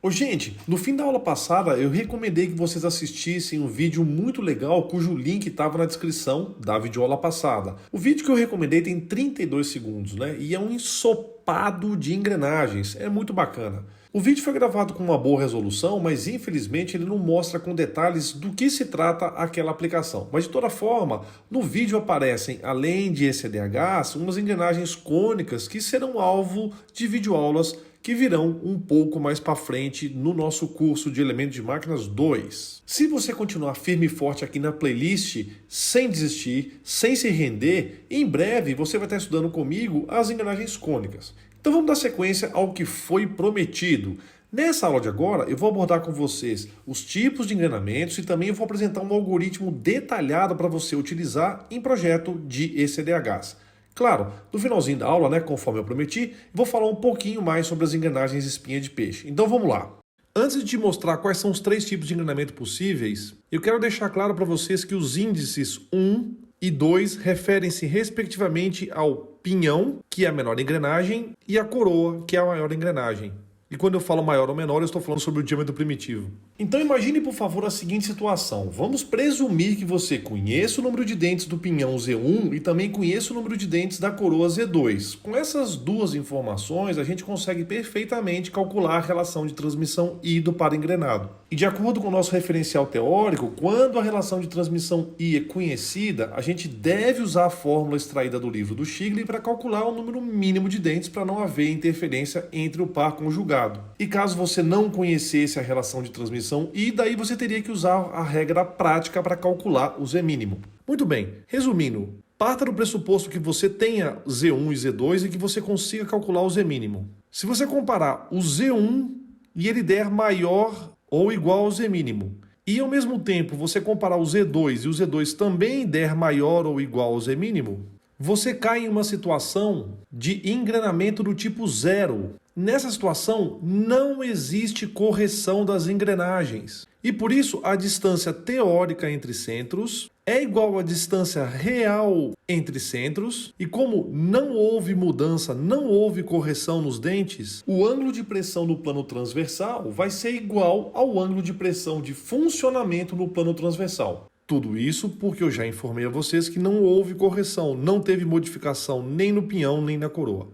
Ô, gente, no fim da aula passada eu recomendei que vocês assistissem um vídeo muito legal cujo link estava na descrição da videoaula passada. O vídeo que eu recomendei tem 32 segundos, né? E é um ensopado de engrenagens, é muito bacana. O vídeo foi gravado com uma boa resolução, mas infelizmente ele não mostra com detalhes do que se trata aquela aplicação. Mas de toda forma, no vídeo aparecem, além de ECDHs, umas engrenagens cônicas que serão alvo de videoaulas que virão um pouco mais para frente no nosso curso de Elementos de Máquinas 2. Se você continuar firme e forte aqui na playlist, sem desistir, sem se render, em breve você vai estar estudando comigo as engrenagens cônicas. Então vamos dar sequência ao que foi prometido. Nessa aula de agora, eu vou abordar com vocês os tipos de engrenamentos e também eu vou apresentar um algoritmo detalhado para você utilizar em projeto de ECDHs. Claro, no finalzinho da aula, né, conforme eu prometi, vou falar um pouquinho mais sobre as engrenagens espinha de peixe. Então vamos lá. Antes de te mostrar quais são os três tipos de engrenamento possíveis, eu quero deixar claro para vocês que os índices 1 e 2 referem-se respectivamente ao pinhão, que é a menor engrenagem, e a coroa, que é a maior engrenagem. E quando eu falo maior ou menor, eu estou falando sobre o diâmetro primitivo. Então imagine, por favor, a seguinte situação. Vamos presumir que você conheça o número de dentes do pinhão Z1 e também conheça o número de dentes da coroa Z2. Com essas duas informações, a gente consegue perfeitamente calcular a relação de transmissão I do par engrenado. E de acordo com o nosso referencial teórico, quando a relação de transmissão I é conhecida, a gente deve usar a fórmula extraída do livro do Shigley para calcular o número mínimo de dentes para não haver interferência entre o par conjugado. E caso você não conhecesse a relação de transmissão I, daí você teria que usar a regra prática para calcular o Z mínimo. Muito bem, resumindo, parta do pressuposto que você tenha Z1 e Z2 e que você consiga calcular o Z mínimo. Se você comparar o Z1 e ele der maior ou igual ao Z mínimo, e ao mesmo tempo você comparar o Z2 e o Z2 também der maior ou igual ao Z mínimo, você cai em uma situação de engrenamento do tipo zero. Nessa situação, não existe correção das engrenagens. E por isso, a distância teórica entre centros é igual à distância real entre centros. E como não houve mudança, não houve correção nos dentes, o ângulo de pressão no plano transversal vai ser igual ao ângulo de pressão de funcionamento no plano transversal. Tudo isso porque eu já informei a vocês que não houve correção, não teve modificação nem no pinhão nem na coroa.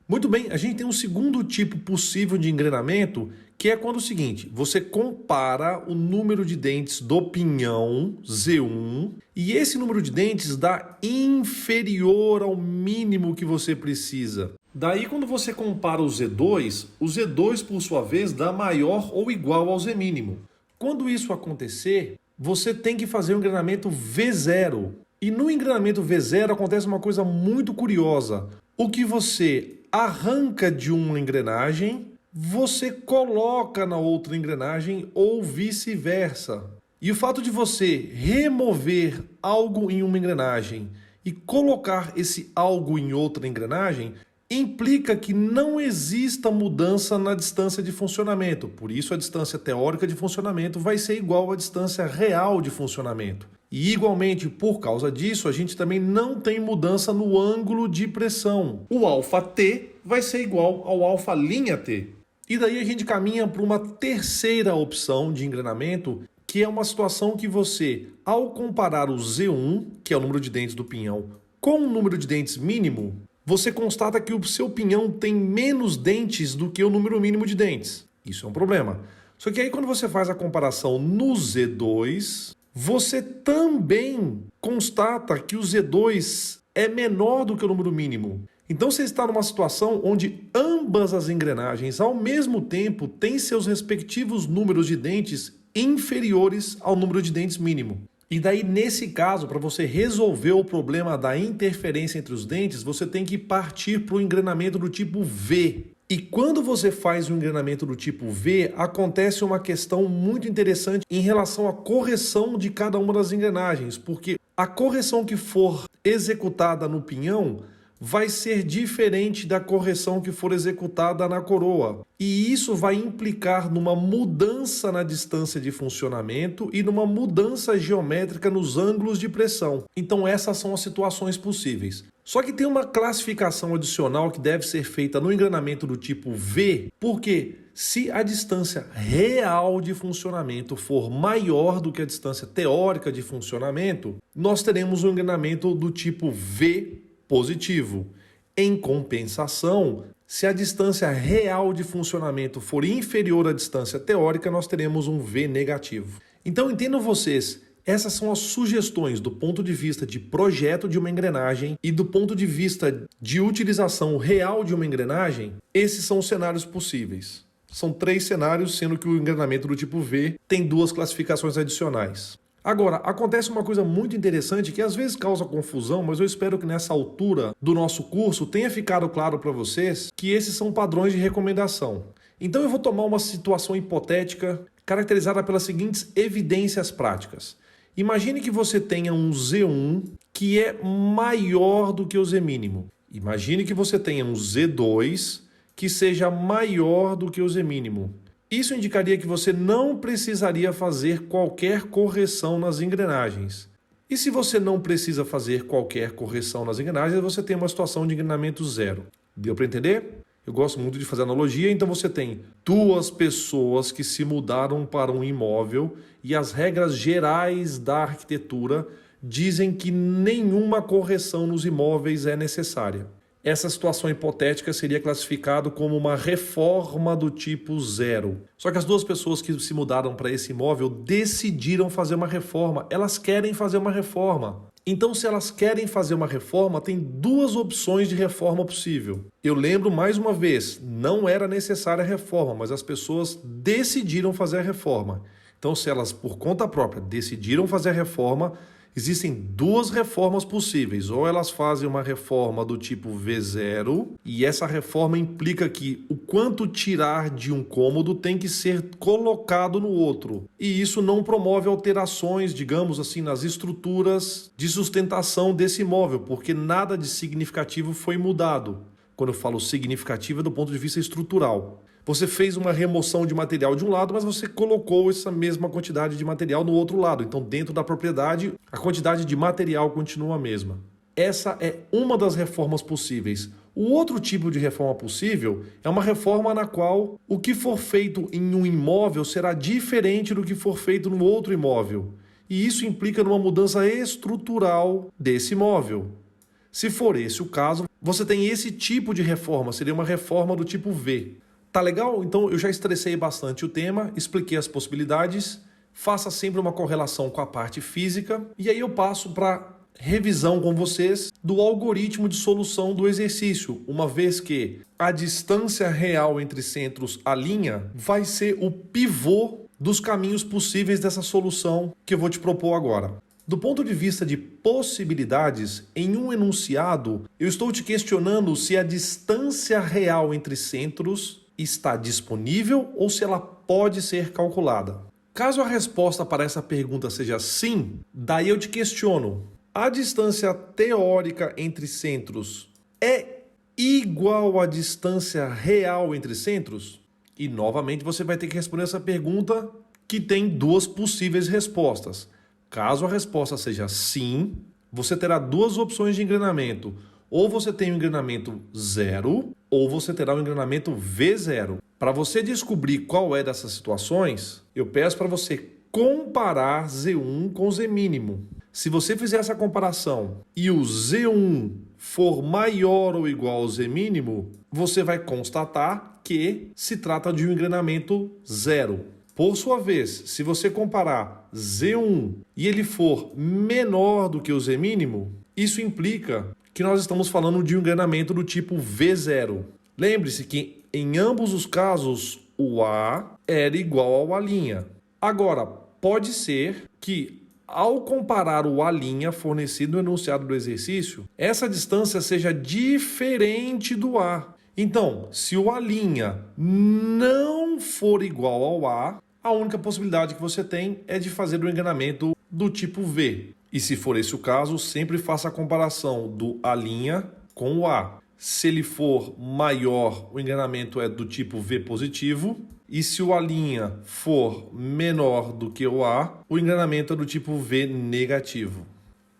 Muito bem, a gente tem um segundo tipo possível de engrenamento, que é quando o seguinte, você compara o número de dentes do pinhão Z1 e esse número de dentes dá inferior ao mínimo que você precisa. Daí quando você compara o Z2 por sua vez dá maior ou igual ao Z mínimo. Quando isso acontecer, você tem que fazer o engrenamento V0. E no engrenamento V0 acontece uma coisa muito curiosa. O que você arranca de uma engrenagem, você coloca na outra engrenagem ou vice-versa. E o fato de você remover algo em uma engrenagem e colocar esse algo em outra engrenagem implica que não exista mudança na distância de funcionamento. Por isso, a distância teórica de funcionamento vai ser igual à distância real de funcionamento. E, igualmente, por causa disso, a gente também não tem mudança no ângulo de pressão. O αT vai ser igual ao α'T. E daí a gente caminha para uma terceira opção de engrenamento, que é uma situação que você, ao comparar o Z1, que é o número de dentes do pinhão, com o número de dentes mínimo, você constata que o seu pinhão tem menos dentes do que o número mínimo de dentes. Isso é um problema. Só que aí quando você faz a comparação no Z2, você também constata que o Z2 é menor do que o número mínimo. Então você está numa situação onde ambas as engrenagens ao mesmo tempo têm seus respectivos números de dentes inferiores ao número de dentes mínimo. E daí, nesse caso, para você resolver o problema da interferência entre os dentes, você tem que partir para o engrenamento do tipo V. E quando você faz um engrenamento do tipo V, acontece uma questão muito interessante em relação à correção de cada uma das engrenagens, porque a correção que for executada no pinhão vai ser diferente da correção que for executada na coroa. E isso vai implicar numa mudança na distância de funcionamento e numa mudança geométrica nos ângulos de pressão. Então essas são as situações possíveis. Só que tem uma classificação adicional que deve ser feita no engranamento do tipo V, porque se a distância real de funcionamento for maior do que a distância teórica de funcionamento, nós teremos um engranamento do tipo V positivo. Em compensação, se a distância real de funcionamento for inferior à distância teórica, nós teremos um V negativo. Então entendam vocês, essas são as sugestões do ponto de vista de projeto de uma engrenagem e do ponto de vista de utilização real de uma engrenagem, esses são os cenários possíveis. São 3 cenários, sendo que o engranamento do tipo V tem 2 classificações adicionais. Agora, acontece uma coisa muito interessante que às vezes causa confusão, mas eu espero que nessa altura do nosso curso tenha ficado claro para vocês que esses são padrões de recomendação. Então eu vou tomar uma situação hipotética caracterizada pelas seguintes evidências práticas. Imagine que você tenha um Z1 que é maior do que o Z mínimo. Imagine que você tenha um Z2 que seja maior do que o Z mínimo. Isso indicaria que você não precisaria fazer qualquer correção nas engrenagens. E se você não precisa fazer qualquer correção nas engrenagens, você tem uma situação de engrenamento zero. Deu para entender? Eu gosto muito de fazer analogia, então você tem 2 pessoas que se mudaram para um imóvel e as regras gerais da arquitetura dizem que nenhuma correção nos imóveis é necessária. Essa situação hipotética seria classificado como uma reforma do tipo zero. Só que as 2 pessoas que se mudaram para esse imóvel decidiram fazer uma reforma. Elas querem fazer uma reforma. Então, se elas querem fazer uma reforma, tem 2 opções de reforma possível. Eu lembro mais uma vez, não era necessária a reforma, mas as pessoas decidiram fazer a reforma. Então, se elas, por conta própria, decidiram fazer a reforma, existem 2 reformas possíveis. Ou elas fazem uma reforma do tipo V0, e essa reforma implica que o quanto tirar de um cômodo tem que ser colocado no outro. E isso não promove alterações, digamos assim, nas estruturas de sustentação desse imóvel, porque nada de significativo foi mudado. Quando eu falo significativo é do ponto de vista estrutural. Você fez uma remoção de material de um lado, mas você colocou essa mesma quantidade de material no outro lado. Então, dentro da propriedade, a quantidade de material continua a mesma. Essa é uma das reformas possíveis. O outro tipo de reforma possível é uma reforma na qual o que for feito em um imóvel será diferente do que for feito no outro imóvel. E isso implica numa mudança estrutural desse imóvel. Se for esse o caso, você tem esse tipo de reforma, seria uma reforma do tipo V. Tá legal? Então eu já estressei bastante o tema, expliquei as possibilidades, faça sempre uma correlação com a parte física e aí eu passo para revisão com vocês do algoritmo de solução do exercício, uma vez que a distância real entre centros, a linha, vai ser o pivô dos caminhos possíveis dessa solução que eu vou te propor agora. Do ponto de vista de possibilidades, em um enunciado, eu estou te questionando se a distância real entre centros está disponível ou se ela pode ser calculada. Caso a resposta para essa pergunta seja sim, daí eu te questiono: a distância teórica entre centros é igual à distância real entre centros? E novamente você vai ter que responder essa pergunta, que tem 2 possíveis respostas. Caso a resposta seja sim, você terá 2 opções de engrenamento. Ou você tem um engrenamento zero, ou você terá um engrenamento V0. Para você descobrir qual é dessas situações, eu peço para você comparar Z1 com Z mínimo. Se você fizer essa comparação e o Z1 for maior ou igual ao Z mínimo, você vai constatar que se trata de um engrenamento zero. Por sua vez, se você comparar Z1 e ele for menor do que o Z mínimo, isso implica que nós estamos falando de um engrenamento do tipo V0. Lembre-se que em ambos os casos o A era igual ao A'. Agora, pode ser que ao comparar o A' fornecido no enunciado do exercício, essa distância seja diferente do A. Então, se o A' não for igual ao a única possibilidade que você tem é de fazer o engrenamento do tipo V. E se for esse o caso, sempre faça a comparação do A' com o A. Se ele for maior, o engrenamento é do tipo V positivo. E se o A' for menor do que o A, o engrenamento é do tipo V negativo.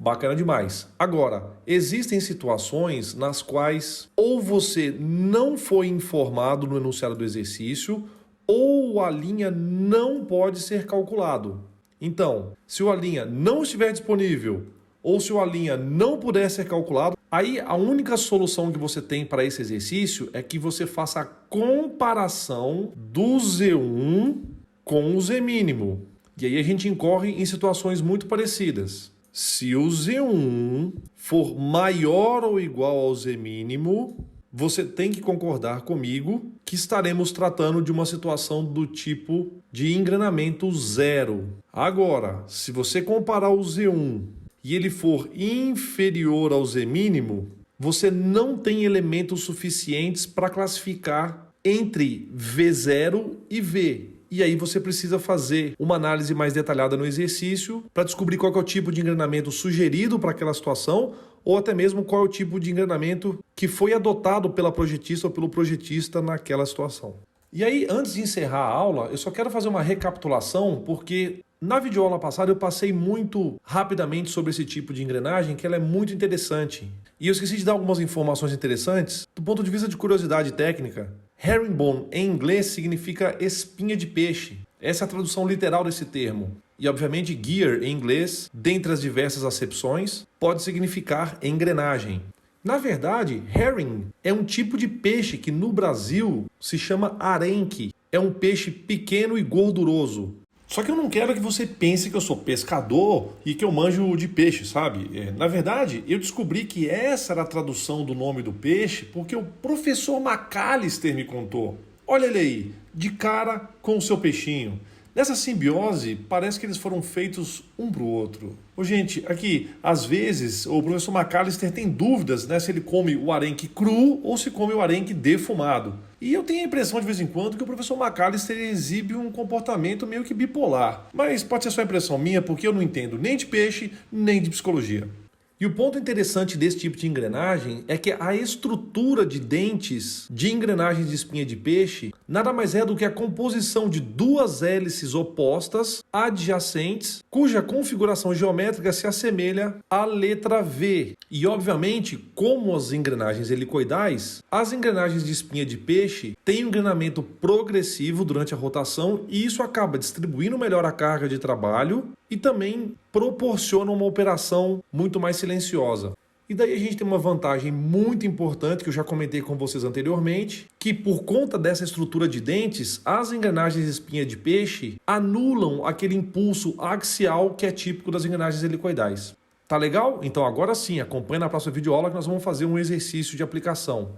Bacana demais. Agora, existem situações nas quais ou você não foi informado no enunciado do exercício ou a linha não pode ser calculado. Então, se o linha não estiver disponível ou se o linha não puder ser calculado, aí a única solução que você tem para esse exercício é que você faça a comparação do Z1 com o Z mínimo. E aí a gente incorre em situações muito parecidas. Se o Z1 for maior ou igual ao Z mínimo, você tem que concordar comigo que estaremos tratando de uma situação do tipo de engranamento zero. Agora, se você comparar o Z1 e ele for inferior ao Z mínimo, você não tem elementos suficientes para classificar entre V0 e V. E aí você precisa fazer uma análise mais detalhada no exercício para descobrir qual é o tipo de engranamento sugerido para aquela situação ou até mesmo qual é o tipo de engranamento que foi adotado pela projetista ou pelo projetista naquela situação. E aí, antes de encerrar a aula, eu só quero fazer uma recapitulação porque na videoaula passada eu passei muito rapidamente sobre esse tipo de engrenagem que ela é muito interessante. E eu esqueci de dar algumas informações interessantes do ponto de vista de curiosidade técnica. Herringbone, em inglês, significa espinha de peixe. Essa é a tradução literal desse termo. E, obviamente, gear, em inglês, dentre as diversas acepções, pode significar engrenagem. Na verdade, herring é um tipo de peixe que no Brasil se chama arenque. É um peixe pequeno e gorduroso. Só que eu não quero que você pense que eu sou pescador e que eu manjo de peixe, sabe? Na verdade, eu descobri que essa era a tradução do nome do peixe porque o professor McAllister me contou. Olha ele aí, de cara com o seu peixinho. Nessa simbiose, parece que eles foram feitos um para o outro. Gente, aqui, às vezes, o professor McAllister tem dúvidas, né, se ele come o arenque cru ou se come o arenque defumado. E eu tenho a impressão, de vez em quando, que o professor McAllister exibe um comportamento meio que bipolar. Mas pode ser só impressão minha, porque eu não entendo nem de peixe, nem de psicologia. E o ponto interessante desse tipo de engrenagem é que a estrutura de dentes de engrenagens de espinha de peixe nada mais é do que a composição de duas hélices opostas adjacentes, cuja configuração geométrica se assemelha à letra V. E, obviamente, como as engrenagens helicoidais, as engrenagens de espinha de peixe têm um engrenamento progressivo durante a rotação e isso acaba distribuindo melhor a carga de trabalho e também proporciona uma operação muito mais silenciosa. E daí a gente tem uma vantagem muito importante que eu já comentei com vocês anteriormente, que por conta dessa estrutura de dentes, as engrenagens de espinha de peixe anulam aquele impulso axial que é típico das engrenagens helicoidais. Tá legal? Então agora sim, acompanhe na próxima videoaula que nós vamos fazer um exercício de aplicação.